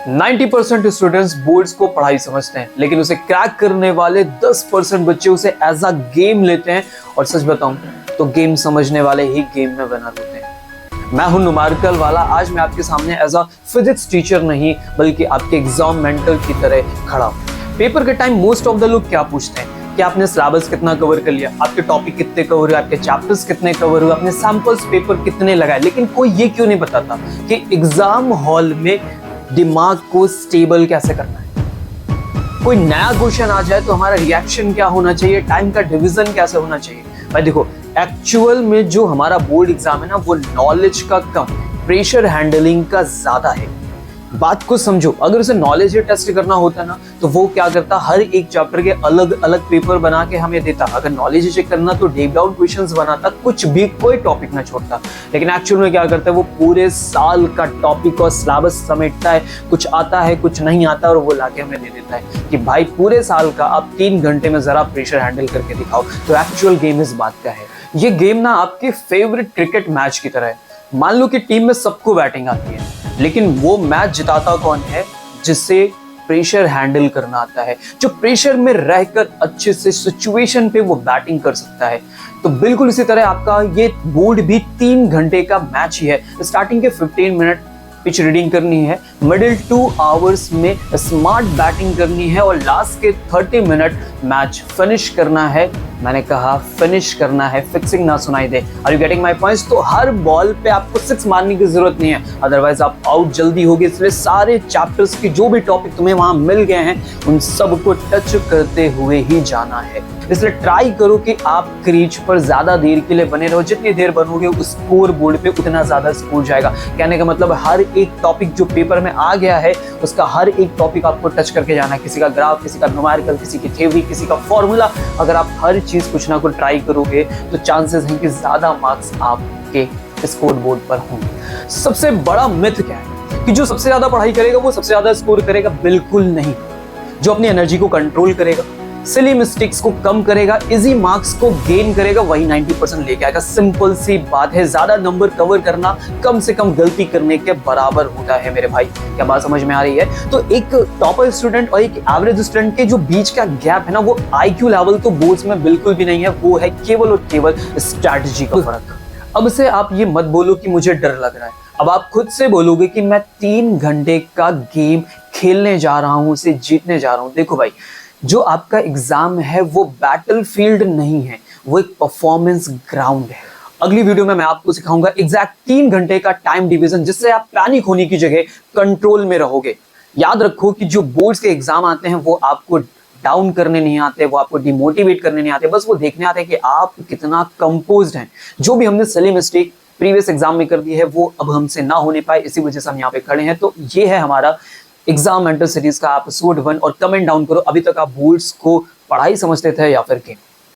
90% students boards को पढ़ाई समझते हैं, लेकिन उसे क्रैक करने वाले 10% बच्चे उसे एज अ गेम लेते हैं। और सच बताऊं तो गेम समझने वाले ही गेम में बना देते हैं। मैं हूं नुमार्कल वाला। आज मैं आपके सामने एज अ फिजिक्स टीचर नहीं बल्कि आपके एग्जाम मेंटर की तरह खड़ा हूं। पेपर के टाइम मोस्ट ऑफ द लोग क्या पूछते हैं कि आपने सिलेबस कितना कवर कर लिया, आपके टॉपिक कितने कवर हुए, आपके चैप्टर्स कितने कवर हुए, आपने सैंपल्स पेपर कितने लगाए। लेकिन कोई ये क्यों नहीं बताता कि एग्जाम हॉल में दिमाग को स्टेबल कैसे करना है। कोई नया क्वेश्चन आ जाए तो हमारा रिएक्शन क्या होना चाहिए, टाइम का डिवीजन कैसे होना चाहिए। भाई देखो, एक्चुअल में जो हमारा बोर्ड एग्जाम है ना, वो नॉलेज का कम, प्रेशर हैंडलिंग का ज्यादा है। बात को समझो, अगर उसे नॉलेज टेस्ट करना होता ना तो वो क्या करता, हर एक चैप्टर के अलग अलग पेपर बना के हमें देता। अगर नॉलेज चेक करना तो डीप डाउन क्वेश्चंस बनाता, कुछ भी कोई टॉपिक ना छोड़ता। लेकिन एक्चुअल में क्या करता है, वो पूरे साल का टॉपिक और सिलेबस समेटता है। कुछ आता है, कुछ नहीं आता, और वो लाके हमें दे देता है कि भाई पूरे साल का आप 3 घंटे में जरा प्रेशर हैंडल करके दिखाओ। तो एक्चुअल गेम इस बात का है। ये गेम ना आपके फेवरेट क्रिकेट मैच की तरह है। मान लो कि टीम में सबको बैटिंग आती है, लेकिन वो मैच जिताता कौन है, जिससे प्रेशर हैंडल करना आता है, जो प्रेशर में रहकर अच्छे से सिचुएशन पे वो बैटिंग कर सकता है। तो बिल्कुल इसी तरह आपका ये बोर्ड भी 3 घंटे का मैच ही है। स्टार्टिंग के 15 मिनट पिच रीडिंग करनी है, मिडिल 2 आवर्स में स्मार्ट बैटिंग करनी है, और लास्ट के 30 मिनट मैच फिनिश करना है। मैंने कहा फिनिश करना है, फिक्सिंग ना सुनाई दे। Are you getting my points? तो हर बॉल पे आपको 6 मारने की जरूरत नहीं है, अदरवाइज आप आउट जल्दी होगे। इसलिए सारे चैप्टर्स के जो भी टॉपिक तुम्हें वहां मिल गए हैं उन सबको टच करते हुए ही जाना है। इसलिए ट्राई करो कि आप क्रीज पर ज्यादा देर के लिए बने रहो। जितनी देर बनोगे उस स्कोर बोर्ड पे उतना ज्यादा स्कोर जाएगा। कहने का मतलब हर एक टॉपिक जो पेपर में आ गया है उसका हर एक टॉपिक आपको टच करके जाना है। किसी का ग्राफ, किसी का न्यूमेरिकल, किसी की थ्योरी, किसी का फॉर्मूला। अगर आप हर चीज कुछ ना कुछ ट्राई करोगे तो चांसेस हैं कि ज्यादा मार्क्स आपके स्कोर बोर्ड पर होंगे। सबसे बड़ा मिथ क्या है कि जो सबसे ज्यादा पढ़ाई करेगा वो सबसे ज्यादा स्कोर करेगा? बिल्कुल नहीं। जो अपनी एनर्जी को कंट्रोल करेगा, सिली मिस्टेक्स को कम करेगा, इजी मार्क्स को गेन करेगा, वही 90% लेके आएगा। सिंपल सी बात है। ज्यादा नंबर कवर करना कम से कम गलती करने के बराबर होता है मेरे भाई। क्या बात समझ में आ रही है? तो एक टॉपर स्टूडेंट और एक एवरेज स्टूडेंट के जो बीच का गैप है ना, वो IQ लेवल तो बोर्ड्स में बिल्कुल भी नहीं है। वो है केवल और केवल स्ट्रैटेजी का फर्क। अब से आप ये मत बोलो कि मुझे डर लग रहा है। अब आप खुद से बोलोगे कि मैं 3 घंटे का गेम खेलने जा रहा हूं, उसे जीतने जा रहा हूं। देखो भाई, जो आपका एग्जाम है वो बैटलफील्ड नहीं है, वो एक परफॉर्मेंस ग्राउंड है। अगली वीडियो में मैं आपको सिखाऊंगा एग्जैक्ट 3 घंटे का टाइम डिवीजन, जिससे आप पैनिक होने की जगह कंट्रोल में रहोगे। याद रखो कि जो बोर्ड्स के एग्जाम आते हैं वो आपको डाउन करने नहीं आते, वो आपको डिमोटिवेट करने नहीं आते, बस वो देखने आते हैं कि आप कितना कंपोज्ड हैं। जो भी हमने सिली मिस्टेक प्रीवियस एग्जाम में कर दी है वो अब हमसे ना होने पाए, इसी वजह से हम यहाँ पे खड़े हैं। तो ये है हमारा एग्जाम मेंटर सीरीज का एपिसोड 1। और कमेंट डाउन करो, अभी तक आप बोर्ड्स को पढ़ाई समझते थे या फिर गेम।